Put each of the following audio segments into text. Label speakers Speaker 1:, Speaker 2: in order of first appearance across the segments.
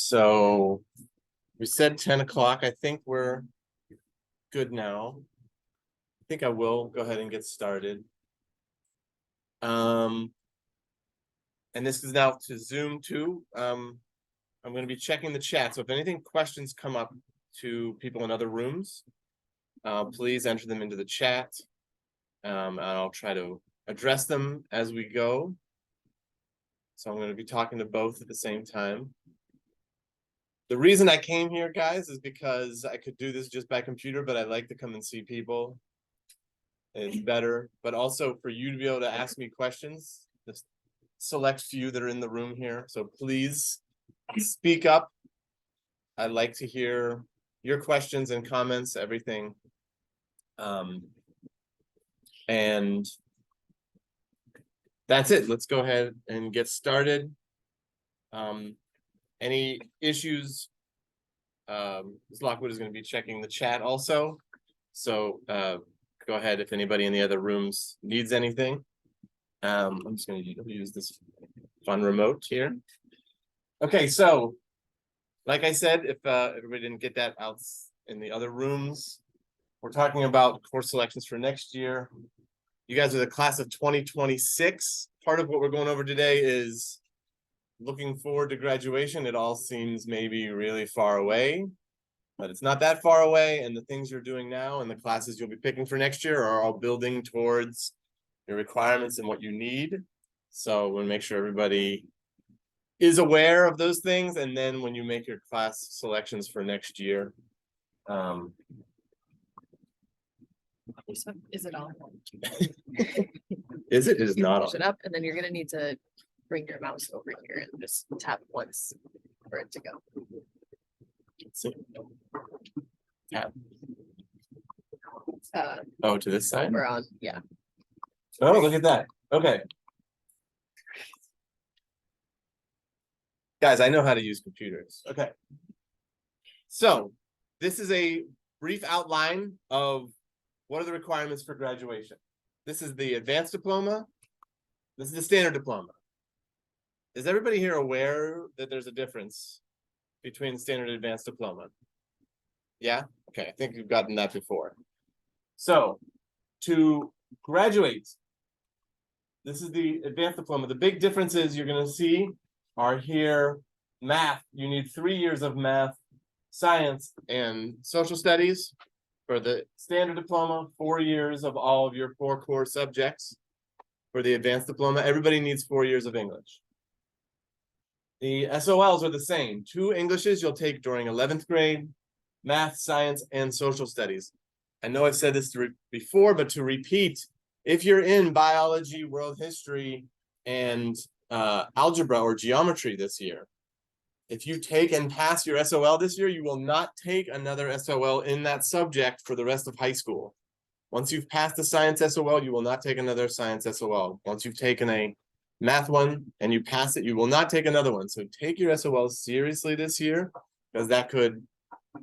Speaker 1: So we said 10 o'clock. I think we're good now. I think I will go ahead and get started. And this is now to Zoom too. I'm going to be checking the chat. So if anything questions come up to people in other rooms, please enter them into the chat. And I'll try to address them as we go. So I'm going to be talking to both at the same time. The reason I came here, guys, is because I could do this just by computer, but I like to come and see people. It's better, but also for you to be able to ask me questions, the select few that are in the room here. So please speak up. I'd like to hear your questions and comments, everything. And that's it. Let's go ahead and get started. Any issues? Ms. Lockwood is going to be checking the chat also. So go ahead if anybody in the other rooms needs anything. I'm just going to use this fun remote here. Okay, so like I said, if everybody didn't get that out in the other rooms, we're talking about course selections for next year. You guys are the class of 2026. Part of what we're going over today is looking forward to graduation. It all seems maybe really far away, but it's not that far away. And the things you're doing now and the classes you'll be picking for next year are all building towards your requirements and what you need. So we'll make sure everybody is aware of those things. And then when you make your class selections for next year,
Speaker 2: is it on?
Speaker 1: Is it? It is not on.
Speaker 2: Push it up, and then you're gonna need to bring your mouse over here and just tap once for it to go.
Speaker 1: Let's see. Tap.
Speaker 2: Oh,
Speaker 1: to this side?
Speaker 2: We're on, yeah.
Speaker 1: Oh, look at that. Okay. Guys, I know how to use computers. Okay. So this is a brief outline of what are the requirements for graduation. This is the advanced diploma. This is the standard diploma. Is everybody here aware that there's a difference between standard and advanced diploma? Yeah? Okay, I think you've gotten that before. So to graduate, this is the advanced diploma. The big differences you're going to see are here. Math, you need 3 years of math, science, and social studies. For the standard diploma, 4 years of all of your 4 core subjects. For the advanced diploma, everybody needs 4 years of English. The SOLs are the same. 2 Englishes you'll take during 11th grade, math, science, and social studies. I know I've said this before, but to repeat, if you're in biology, world history, and algebra or geometry this year, if you take and pass your SOL this year, you will not take another SOL in that subject for the rest of high school. Once you've passed the science SOL, you will not take another science SOL. Once you've taken a math one and you pass it, you will not take another one. So take your SOL seriously this year, because that could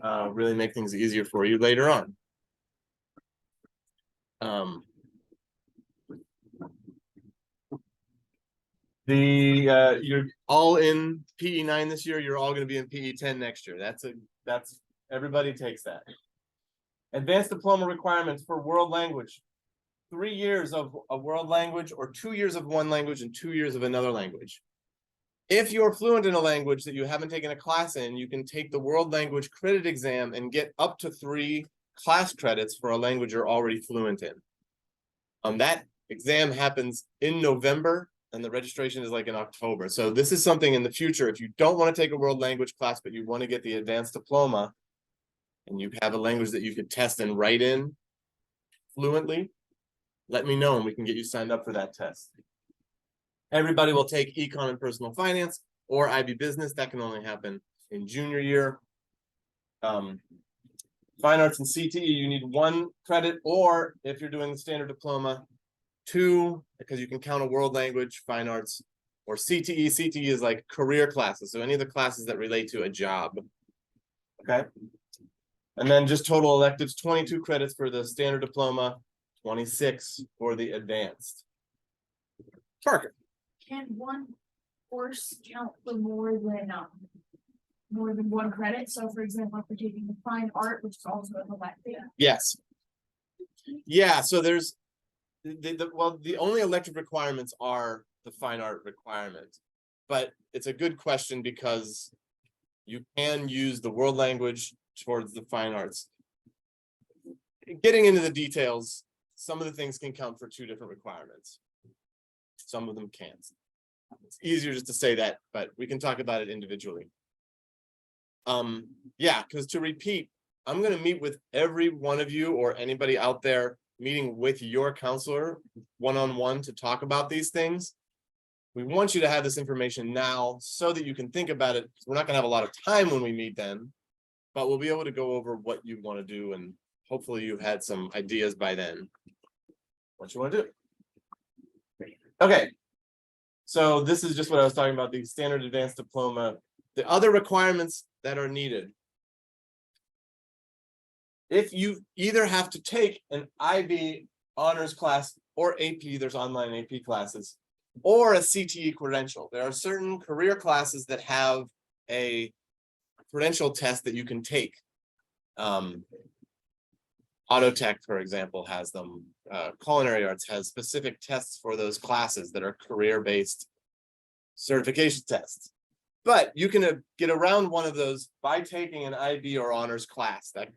Speaker 1: really make things easier for you later on. You're all in PE 9 this year. You're all going to be in PE 10 next year. That's everybody takes that. Advanced diploma requirements for world language: 3 years of a world language, or 2 years of one language and 2 years of another language. If you're fluent in a language that you haven't taken a class in, you can take the world language credit exam and get up to 3 class credits for a language you're already fluent in. That exam happens in November, and the registration is like in October. So this is something in the future, if you don't want to take a world language class, but you want to get the advanced diploma, and you have a language that you could test and write in fluently, let me know and we can get you signed up for that test. Everybody will take econ and personal finance or IB business. That can only happen in junior year. Fine arts and CTE, you need 1 credit, or if you're doing the standard diploma, 2, because you can count a world language, fine arts, or CTE. CTE is like career classes, so any of the classes that relate to a job. Okay. And then just total electives: 22 credits for the standard diploma, 26 for the advanced. Parker.
Speaker 3: Can one course count for more than more than one credit. So for example, if we're taking the fine art, which is also an elective.
Speaker 1: Yes. Yeah, so there's the only elective requirements are the fine art requirement. But it's a good question because you can use the world language towards the fine arts. Getting into the details, some of the things can count for 2 different requirements. Some of them can't. It's easier just to say that, but we can talk about it individually. Yeah, because to repeat, I'm going to meet with every one of you or anybody out there meeting with your counselor one-on-one to talk about these things. We want you to have this information now so that you can think about it. We're not going to have a lot of time when we meet then, but we'll be able to go over what you want to do, and hopefully you've had some ideas by then what you want to do. Okay, so this is just what I was talking about, the standard advanced diploma. The other requirements that are needed. If you either have to take an IB honors class or AP, there's online AP classes, or a CTE credential. There are certain career classes that have a credential test that you can take. Auto tech, for example, has them. Culinary arts has specific tests for those classes that are career-based certification tests. But you can get around one of those by taking an IB or honors class. That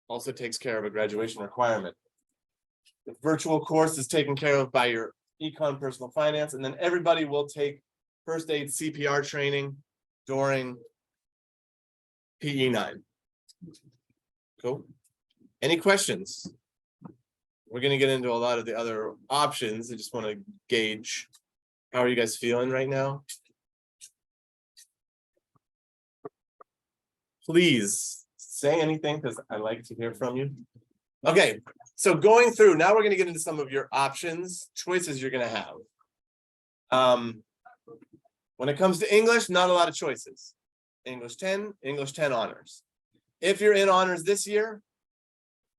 Speaker 1: also takes care of a graduation requirement. The virtual course is taken care of by your econ personal finance, and then everybody will take first aid CPR training during PE9. Cool. Any questions? We're going to get into a lot of the other options. I just want to gauge, how are you guys feeling right now? Please say anything because I like to hear from you. Okay, so going through, now we're going to get into some of your options, choices you're going to have. When it comes to English, not a lot of choices. English 10 honors. If you're in honors this year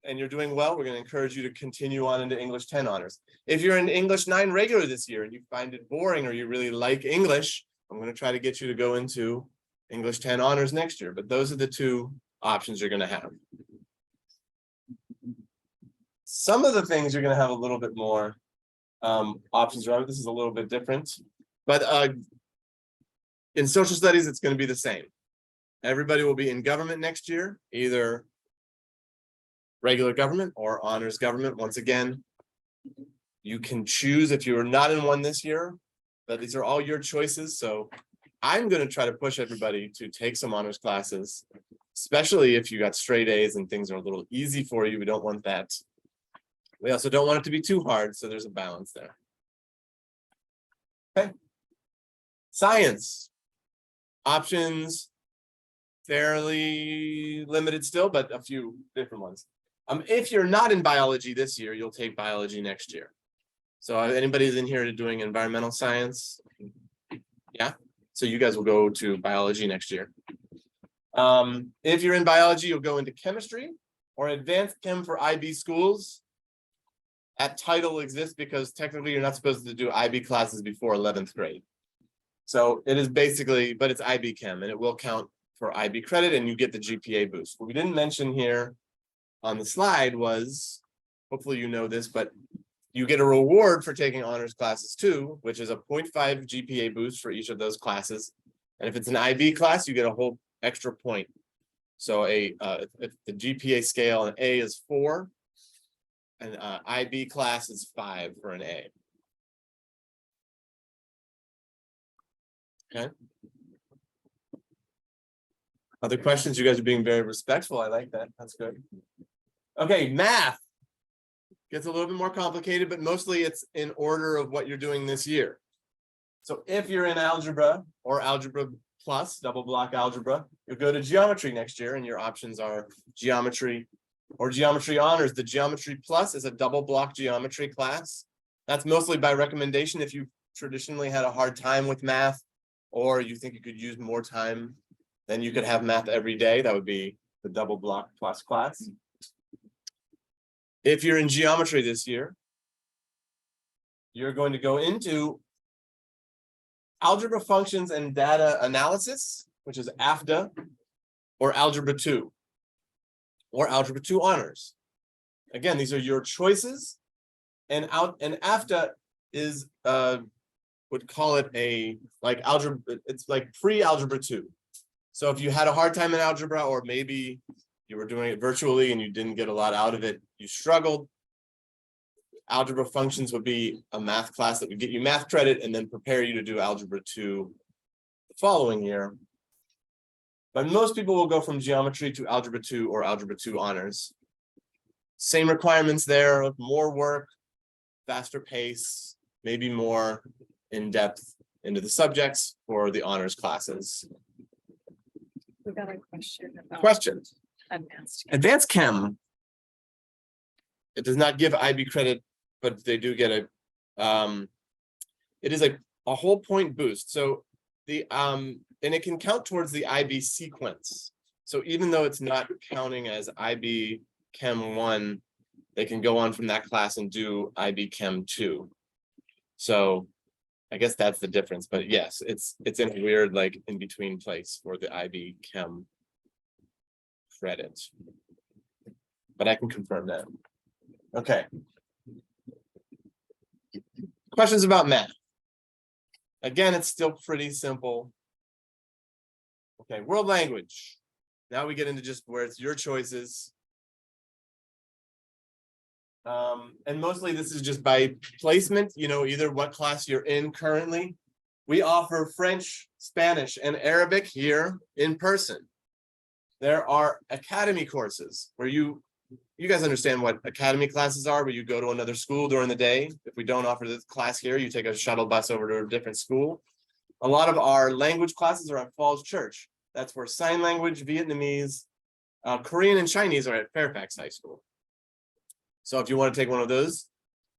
Speaker 1: and you're doing well, we're going to encourage you to continue on into English 10 honors. If you're in English 9 regular this year and you find it boring or you really like English, I'm going to try to get you to go into English 10 honors next year. But those are the 2 options you're going to have. Some of the things you're going to have a little bit more options around. This is a little bit different, but in social studies, it's going to be the same. Everybody will be in government next year, either regular government or honors government. Once again, you can choose if you're not in one this year, but these are all your choices. So I'm going to try to push everybody to take some honors classes, especially if you got straight A's and things are a little easy for you. We don't want that. We also don't want it to be too hard, so there's a balance there. Okay. Science. Options, fairly limited still, but a few different ones. If you're not in biology this year, you'll take biology next year. So anybody's in here doing environmental science? Yeah. So you guys will go to biology next year. If you're in biology, you'll go into chemistry or advanced chem for IB schools. That title exists because technically you're not supposed to do IB classes before 11th grade. So it is basically, but it's IB Chem and it will count for IB credit and you get the GPA boost. What we didn't mention here on the slide was, hopefully you know this, but you get a reward for taking honors classes too, which is a 0.5 GPA boost for each of those classes. And if it's an IB class, you get a whole extra point. So if the GPA scale, an A is 4, an IB class is 5 for an A. Okay. Other questions? You guys are being very respectful. I like that. That's good. Okay, math gets a little bit more complicated, but mostly it's in order of what you're doing this year. So if you're in algebra or algebra plus, double block algebra, you'll go to geometry next year and your options are geometry or geometry honors. The geometry plus is a double block geometry class. That's mostly by recommendation. If you traditionally had a hard time with math or you think you could use more time, then you could have math every day. That would be the double block plus class. If you're in geometry this year, you're going to go into algebra functions and data analysis, which is AFDA. or Algebra 2, or Algebra 2 honors. Again, these are your choices, and AFTA is would call it like algebra. It's like pre-Algebra 2. So if you had a hard time in algebra, or maybe you were doing it virtually and you didn't get a lot out of it, you struggled, algebra functions would be a math class that would get you math credit and then prepare you to do Algebra 2 the following year. But most people will go from geometry to Algebra 2 or Algebra 2 honors. Same requirements there, more work, faster pace, maybe more in-depth into the subjects for the honors classes.
Speaker 2: We got a question about
Speaker 1: Questions?
Speaker 2: advanced.
Speaker 1: Advanced Chem. It does not give IB credit, but they do get it is a whole point boost. So the and it can count towards the IB sequence. So even though it's not counting as IB Chem 1, they can go on from that class and do IB Chem 2. So I guess that's the difference. But yes, it's in a weird like in between place for the IB Chem credit. But I can confirm that. Okay. Questions about math? Again, it's still pretty simple. Okay, world language. Now we get into just where it's your choices. And mostly this is just by placement, you know, either what class you're in currently. We offer French, Spanish, and Arabic here in person. There are academy courses where you guys understand what academy classes are, where you go to another school during the day. If we don't offer this class here, you take a shuttle bus over to a different school. A lot of our language classes are at Falls Church. That's where sign language, Vietnamese, Korean, and Chinese are at Fairfax High School. So if you want to take one of those,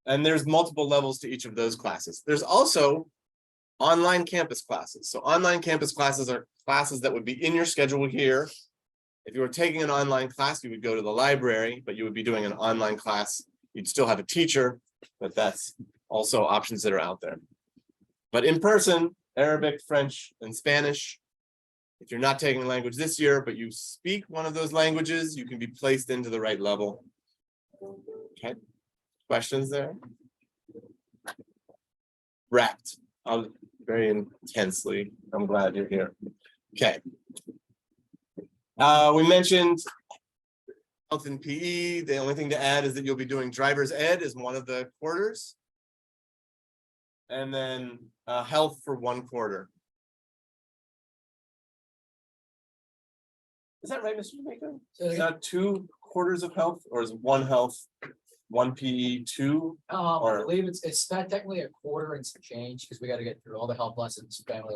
Speaker 1: and there's multiple levels to each of those classes. There's also online campus classes. So online campus classes are classes that would be in your schedule here. If you were taking an online class, you would go to the library, but you would be doing an online class. You'd still have a teacher, but that's also options that are out there. But in person, Arabic, French, and Spanish. If you're not taking language this year, but you speak one of those languages, you can be placed into the right level. Okay, questions there? Wrapped very intensely. I'm glad you're here. Okay. We mentioned health and PE. The only thing to add is that you'll be doing driver's ed as one of the quarters. And then health for 1 quarter. Is that right, Mr. Jamaica? Is that 2 quarters of health, or is 1 health, 1 PE, 2?
Speaker 4: I believe it's not technically a quarter and some change, because we got to get through all the health lessons, family,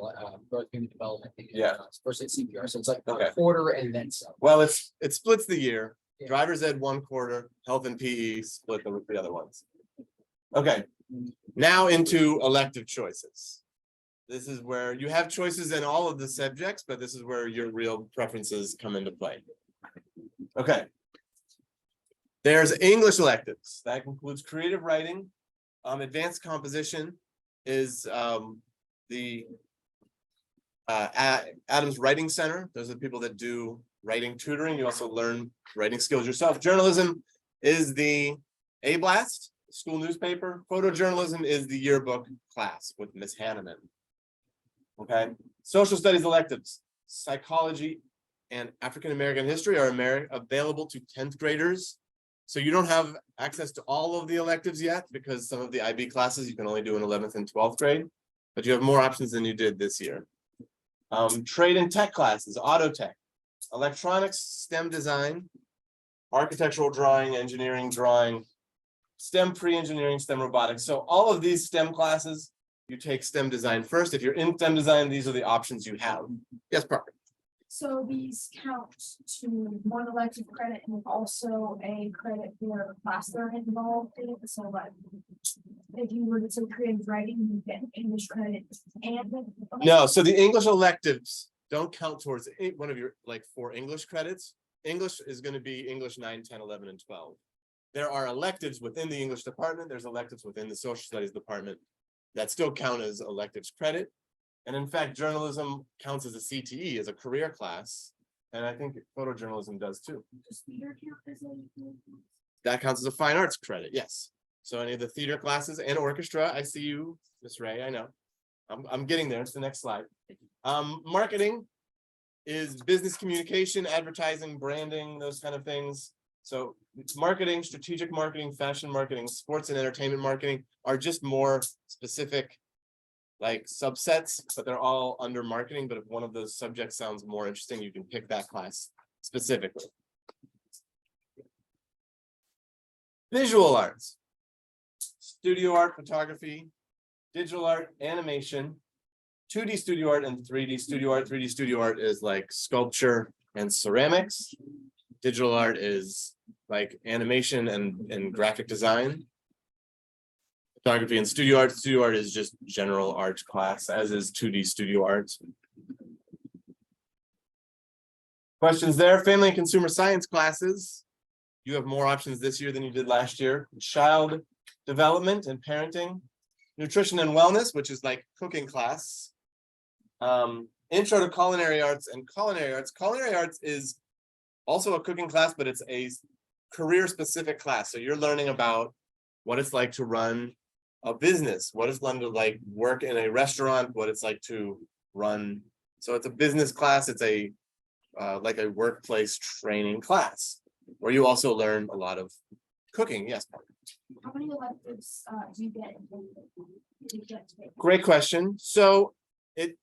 Speaker 4: growth, community development.
Speaker 1: Yeah.
Speaker 4: First aid CPR, so it's like
Speaker 1: Okay.
Speaker 4: a quarter and then some.
Speaker 1: Well, it splits the year.
Speaker 4: Yeah.
Speaker 1: Driver's ed 1 quarter, health and PE split the other ones. Okay, now into elective choices. This is where you have choices in all of the subjects, but this is where your real preferences come into play. Okay. There's English electives. That includes creative writing. Advanced composition is the Adams Writing Center. Those are the people that do writing tutoring. You also learn writing skills yourself. Journalism is the A-Blast, school newspaper. Photojournalism is the yearbook class with Miss Hanneman. Okay. Social studies electives, psychology and African American history are available to 10th graders. So you don't have access to all of the electives yet, because some of the IB classes you can only do in 11th and 12th grade, but you have more options than you did this year. Trade and tech classes, auto tech, electronics, STEM design, architectural drawing, engineering drawing, STEM pre-engineering, STEM robotics. So all of these STEM classes, you take STEM design first. If you're in STEM design, these are the options you have. Yes, Parker.
Speaker 3: So these count to 1 elective credit and also a credit for the class they're involved in. So like, if you were to take creative writing, you get English credit and.
Speaker 1: No, so the English electives don't count towards one of your like 4 English credits. English is going to be English 9, 10, 11, and 12. There are electives within the English department. There's electives within the social studies department that still count as electives credit. And in fact, journalism counts as a CTE, as a career class. And I think photojournalism does too.
Speaker 3: Does theater count as a?
Speaker 1: That counts as a fine arts credit, yes. So any of the theater classes and orchestra, I see you, Miss Ray, I know. I'm getting there, it's the next slide. Marketing is business communication, advertising, branding, those kind of things. So it's marketing, strategic marketing, fashion marketing, sports and entertainment marketing are just more specific like subsets, but they're all under marketing. But if one of those subjects sounds more interesting, you can pick that class specifically. Visual arts, studio art, photography, digital art, animation, 2D studio art and 3D studio art. 3D studio art is like sculpture and ceramics. Digital art is like animation and graphic design. Photography and studio art is just general art class, as is 2D studio art. Questions there? Family and consumer science classes. You have more options this year than you did last year. Child development and parenting. Nutrition and wellness, which is like cooking class. Intro to culinary arts and culinary arts. Culinary arts is also a cooking class, but it's a career specific class. So you're learning about what it's like to run a business, what it's like to like work in a restaurant, what it's like to run. So it's a business class. It's a like a workplace training class where you also learn a lot of cooking. Yes.
Speaker 3: How many electives do you get?
Speaker 1: Great question. So it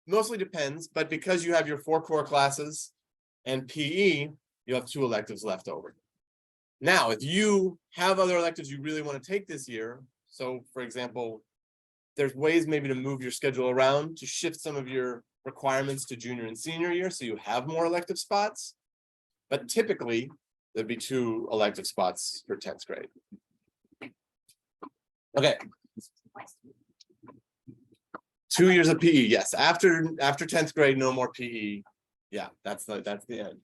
Speaker 1: mostly depends, but because you have your 4 core classes and PE, you have 2 electives left over. Now, if you have other electives you really want to take this year, so for example, there's ways maybe to move your schedule around to shift some of your requirements to junior and senior year so you have more elective spots. But typically, there'd be 2 elective spots for 10th grade. Okay. 2 years of PE, yes. After 10th grade, no more PE. Yeah, that's the end.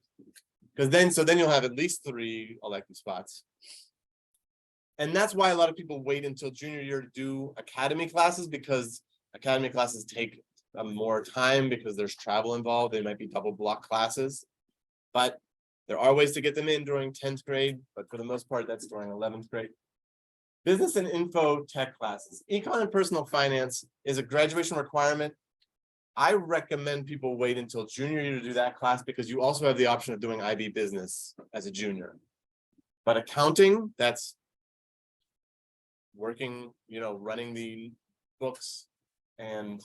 Speaker 1: Because then you'll have at least 3 elective spots. And that's why a lot of people wait until junior year to do academy classes, because academy classes take more time because there's travel involved. They might be double block classes, but there are ways to get them in during 10th grade, but for the most part, that's during 11th grade. Business and info tech classes. Econ and personal finance is a graduation requirement. I recommend people wait until junior year to do that class because you also have the option of doing IB business as a junior. But accounting, that's working, running the books and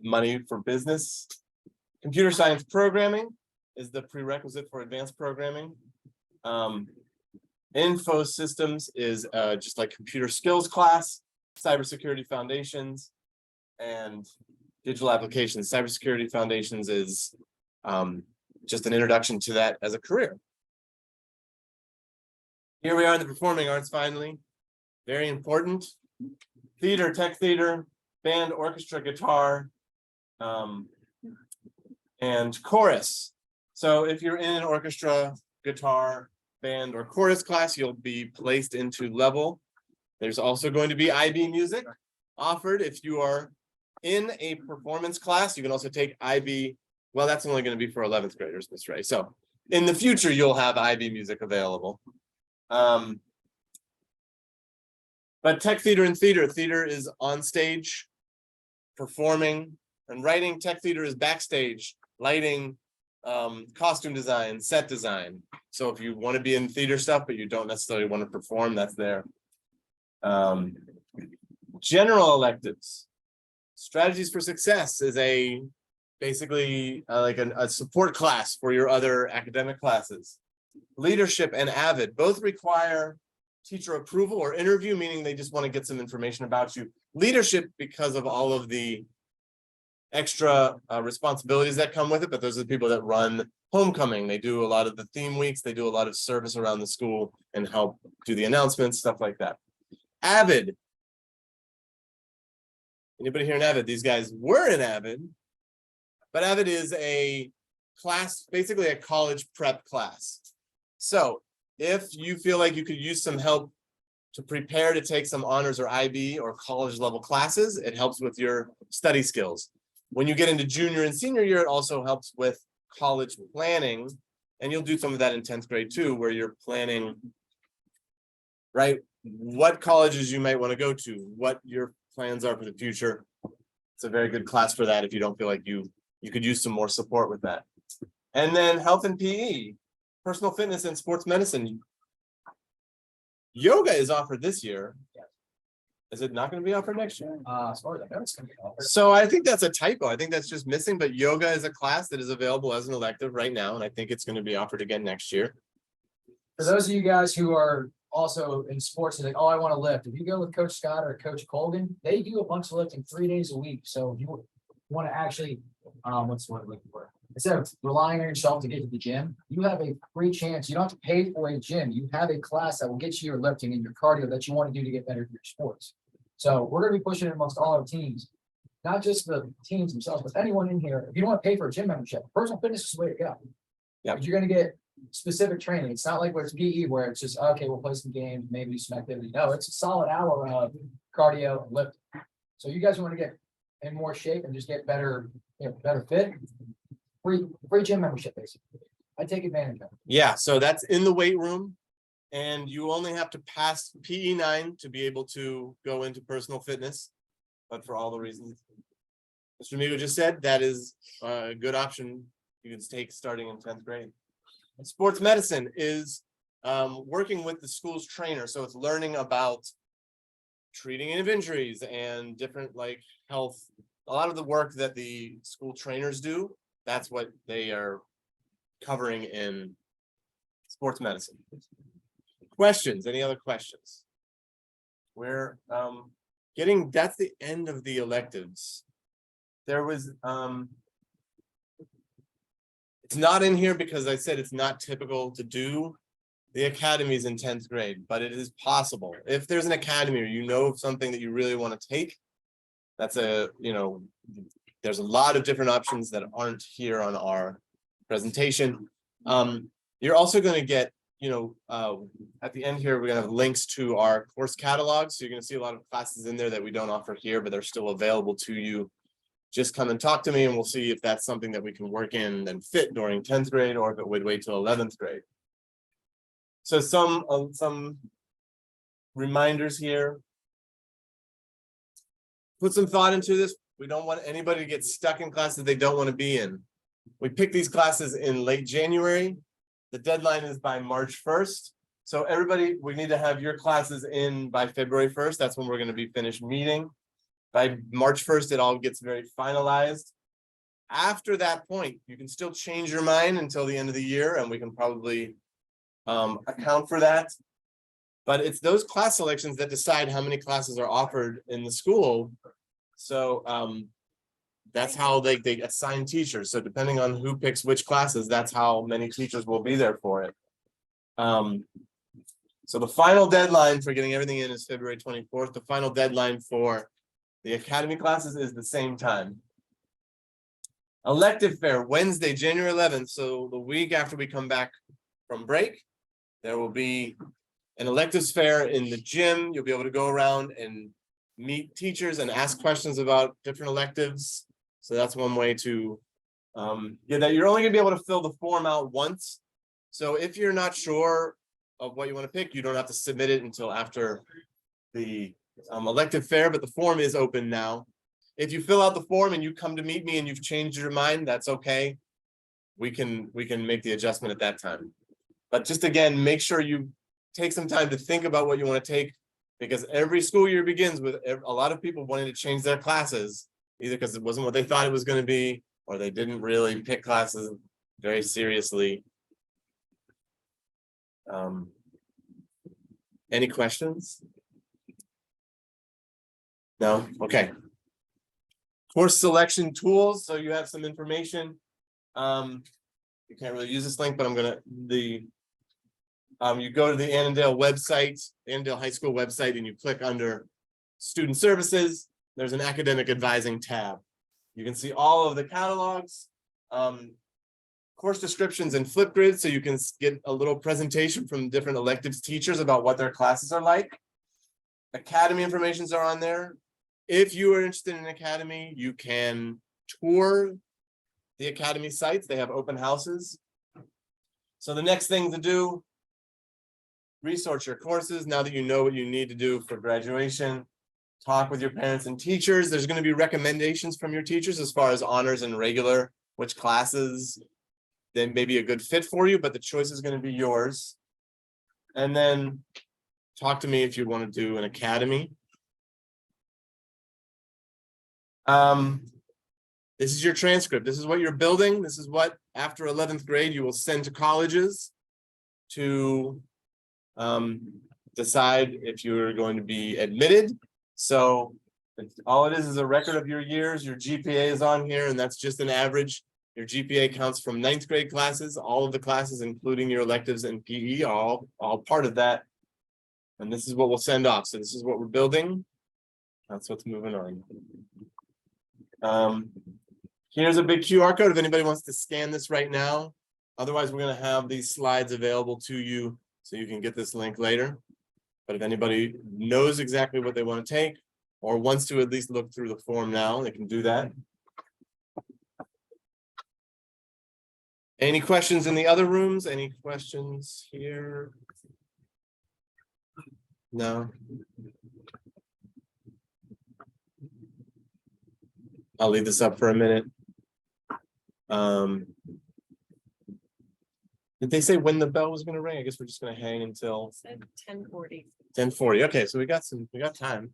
Speaker 1: money for business. Computer science programming is the prerequisite for advanced programming. Info systems is just like computer skills class, cybersecurity foundations, and digital applications. Cybersecurity foundations is just an introduction to that as a career. Here we are in the performing arts finally. Very important. Theater, tech theater, band, orchestra, guitar, and chorus. So if you're in an orchestra, guitar, band, or chorus class, you'll be placed into level. There's also going to be IB music offered. If you are in a performance class, you can also take IB. Well, that's only going to be for 11th graders, Miss Ray. So in the future, you'll have IB music available. But tech theater and theater is on stage, performing and writing. Tech theater is backstage, lighting, costume design, set design. So if you want to be in theater stuff, but you don't necessarily want to perform, that's there. General electives. Strategies for success is basically like a support class for your other academic classes. Leadership and AVID both require teacher approval or interview, meaning they just want to get some information about you. Leadership because of all of the extra responsibilities that come with it, but those are the people that run homecoming. They do a lot of the theme weeks, they do a lot of service around the school and help do the announcements, stuff like that. AVID. Anybody here in AVID? These guys were in AVID, but AVID is a class, basically a college prep class. So if you feel like you could use some help to prepare to take some honors or IB or college level classes, it helps with your study skills. When you get into junior and senior year, it also helps with college planning, and you'll do some of that in 10th grade too, where you're planning, right? What colleges you might want to go to, what your plans are for the future. It's a very good class for that if you don't feel like you could use some more support with that. And then health and PE, personal fitness and sports medicine. Yoga is offered this year. Is it not going to be offered next year?
Speaker 4: As far as I know, it's gonna be offered.
Speaker 1: So I think that's a typo. I think that's just missing, but yoga is a class that is available as an elective right now, and I think it's going to be offered again next year.
Speaker 4: For those of you guys who are also in sports, like, oh, I want to lift. If you go with Coach Scott or Coach Colgan, they do a bunch of lifting 3 days a week. So if you want to actually, what's the word I'm looking for? Instead of relying on yourself to get to the gym, you have a free chance. You don't have to pay for a gym. You have a class that will get you your lifting and your cardio that you want to do to get better at your sports. So we're going to be pushing it amongst all our teams, not just the teams themselves, but anyone in here. If you don't want to pay for a gym membership, personal fitness is the way to go.
Speaker 1: Yeah.
Speaker 4: But you're going to get specific training. It's not like where it's PE where it's just, okay, we'll play some games, maybe do some activity. No, it's a solid hour of cardio and lifting. So you guys want to get in more shape and just get better, better fit. Free gym membership, basically. I take advantage of it.
Speaker 1: Yeah, so that's in the weight room, and you only have to pass PE 9 to be able to go into personal fitness. But for all the reasons Mr. Migo just said, that is a good option you can take starting in 10th grade. And sports medicine is working with the school's trainer, so it's learning about treating of injuries and different like health. A lot of the work that the school trainers do, that's what they are covering in sports medicine. Questions? Any other questions? We're that's the end of the electives. There was it's not in here because I said it's not typical to do the academies in 10th grade, but it is possible. If there's an academy or you know of something that you really want to take, that's there's a lot of different options that aren't here on our presentation. You're also going to get, at the end here, we're going to have links to our course catalog. So you're going to see a lot of classes in there that we don't offer here, but they're still available to you. Just come and talk to me and we'll see if that's something that we can work in and fit during 10th grade or if it would wait till 11th grade. So some reminders here. Put some thought into this. We don't want anybody to get stuck in classes they don't want to be in. We pick these classes in late January. The deadline is by March 1st. So everybody, we need to have your classes in by February 1st. That's when we're going to be finished meeting. By March 1st, it all gets very finalized. After that point, you can still change your mind until the end of the year, and we can probably account for that. But it's those class selections that decide how many classes are offered in the school. So that's how they assign teachers. So depending on who picks which classes, that's how many teachers will be there for it. So the final deadline for getting everything in is February 24th. The final deadline for the academy classes is the same time. Elective fair, Wednesday, January 11th. So the week after we come back from break, there will be an electives fair in the gym. You'll be able to go around and meet teachers and ask questions about different electives. So that's one way to get that. You're only gonna be able to fill the form out once. So if you're not sure of what you want to pick, you don't have to submit it until after the elective fair, but the form is open now. If you fill out the form and you come to meet me and you've changed your mind, that's okay. We can make the adjustment at that time. But just again, make sure you take some time to think about what you want to take, because every school year begins with a lot of people wanting to change their classes, either because it wasn't what they thought it was going to be, or they didn't really pick classes very seriously. Any questions? No? Okay. Course selection tools. So you have some information. You can't really use this link, but I'm gonna you go to the Annandale website, the Annandale High School website, and you click under Student Services. There's an Academic Advising tab. You can see all of the catalogs, course descriptions, and flip grids, so you can get a little presentation from different electives teachers about what their classes are like. Academy informations are on there. If you are interested in an academy, you can tour the academy sites. They have open houses. So the next thing to do, research your courses now that you know what you need to do for graduation. Talk with your parents and teachers. There's going to be recommendations from your teachers as far as honors and regular, which classes then may be a good fit for you, but the choice is going to be yours. And then talk to me if you want to do an academy. This is your transcript. This is what you're building. This is what, after 11th grade, you will send to colleges to decide if you're going to be admitted. So all it is a record of your years. Your GPA is on here, and that's just an average. Your GPA counts from 9th grade classes, all of the classes, including your electives and PE, all part of that. And this is what we'll send off. So this is what we're building. That's what's moving on. Here's a big QR code if anybody wants to scan this right now. Otherwise, we're going to have these slides available to you so you can get this link later. But if anybody knows exactly what they want to take or wants to at least look through the form now, they can do that. Any questions in the other rooms? Any questions here? No. I'll leave this up for a minute. Did they say when the bell was going to ring? I guess we're just going to hang until
Speaker 2: Said 10:40.
Speaker 1: 10:40. Okay, so we got time.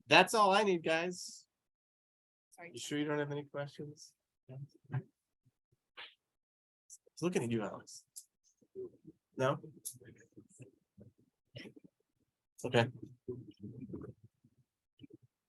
Speaker 1: That's all I need, guys.
Speaker 2: Sorry.
Speaker 1: You sure you don't have any questions? It's looking at you, Alex. No? Okay.